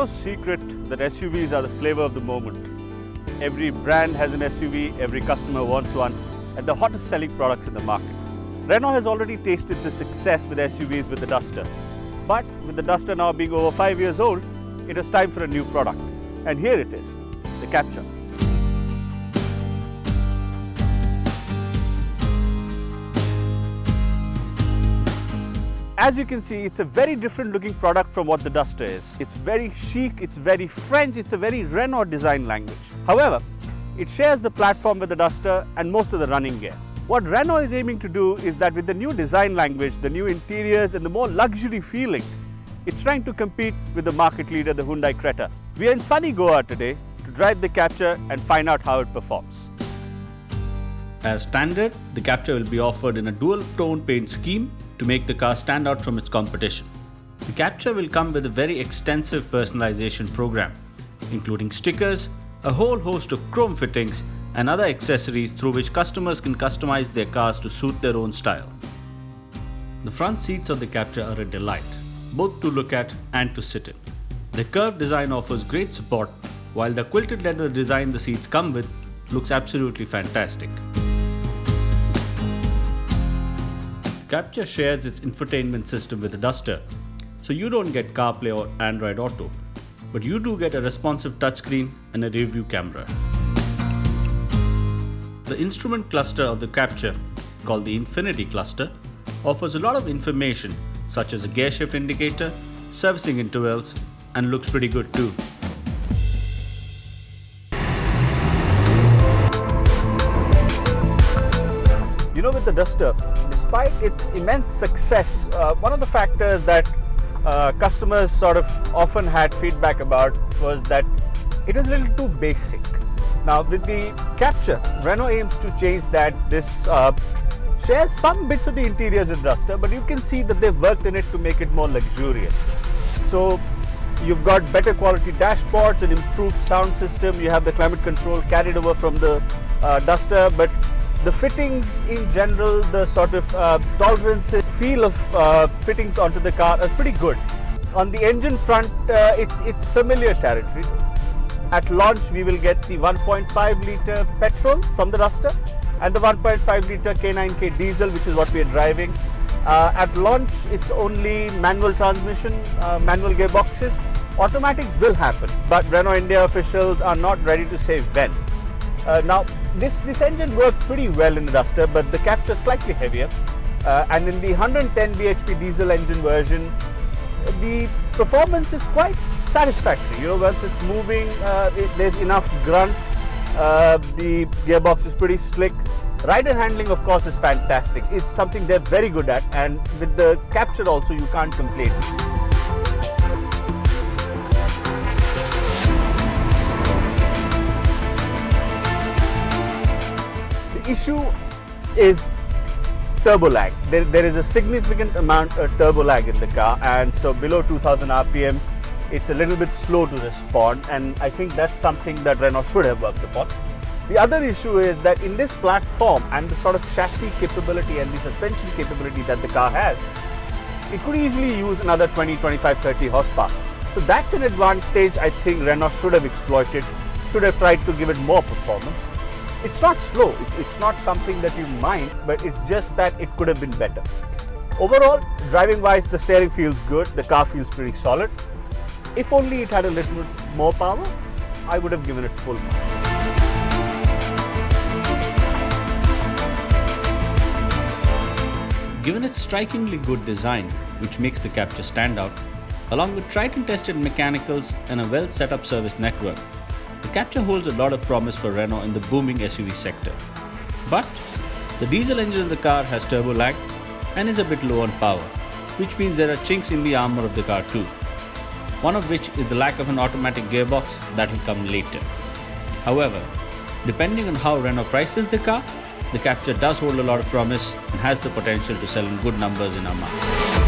no secret that SUVs are the flavor of the moment. Every brand has an SUV, every customer wants one, and the hottest selling products in the market. Renault has already tasted the success with SUVs with the Duster. But with the Duster now being over 5 years old, it was time for a new product. And here it is, the Captur. As you can see, it's a very different looking product from what the Duster is. It's very chic, it's very French, it's a very Renault design language. However, it shares the platform with the Duster and most of the running gear. What Renault is aiming to do is that with the new design language, the new interiors and the more luxury feeling, it's trying to compete with the market leader, the Hyundai Creta. We are in sunny Goa today to drive the Captur and find out how it performs. As standard, the Captur will be offered in a dual tone paint scheme to make the car stand out from its competition. The Captur will come with a very extensive personalization program, including stickers, a whole host of chrome fittings, and other accessories through which customers can customize their cars to suit their own style. The front seats of the Captur are a delight, both to look at and to sit in. The curved design offers great support, while the quilted leather design the seats come with looks absolutely fantastic. Captur shares its infotainment system with the Duster, so you don't get CarPlay or Android Auto, but you do get a responsive touchscreen and a rear view camera. The instrument cluster of the Captur, called the Infinity Cluster, offers a lot of information such as a gear shift indicator, servicing intervals, and looks pretty good too. You know, with the Duster, despite its immense success, one of the factors that customers sort of often had feedback about was that it was a little too basic. Now with the Captur, Renault aims to change that. This shares some bits of the interiors with Duster, but you can see that they've worked in it to make it more luxurious. So you've got better quality dashboards, an improved sound system, you have the climate control carried over from the Duster, but the fittings in general, the sort of tolerance feel of fittings onto the car are pretty good. On the engine front, it's familiar territory. At launch, we will get the 1.5 litre petrol from the Duster and the 1.5 litre K9K diesel, which is what we are driving. At launch, it's only manual transmission, manual gearboxes. Automatics will happen, but Renault India officials are not ready to say when. Now, this engine worked pretty well in the Duster, but the Captur is slightly heavier. And in the 110 bhp diesel engine version, the performance is quite satisfactory. You know, once it's moving, there's enough grunt. The gearbox is pretty slick. Rider handling, of course, is fantastic. It's something they're very good at, and with the Captur also, you can't complain. The issue is turbo lag. There is a significant amount of turbo lag in the car, and so below 2000 RPM, it's a little bit slow to respond, and I think that's something that Renault should have worked upon. The other issue is that in this platform and the sort of chassis capability and the suspension capability that the car has, it could easily use another 20, 25, 30 horsepower. So that's an advantage I think Renault should have exploited, should have tried to give it more performance. It's not slow, it's not something that you mind, but it's just that it could have been better. Overall, driving wise, the steering feels good, the car feels pretty solid. If only it had a little bit more power, I would have given it full marks. Given its strikingly good design, which makes the Captur stand out, along with tried and tested mechanicals and a well set up service network, the Captur holds a lot of promise for Renault in the booming SUV sector. But the diesel engine in the car has turbo lag and is a bit low on power, which means there are chinks in the armor of the car too. One of which is the lack of an automatic gearbox that will come later. However, depending on how Renault prices the car, the Captur does hold a lot of promise and has the potential to sell in good numbers in our market.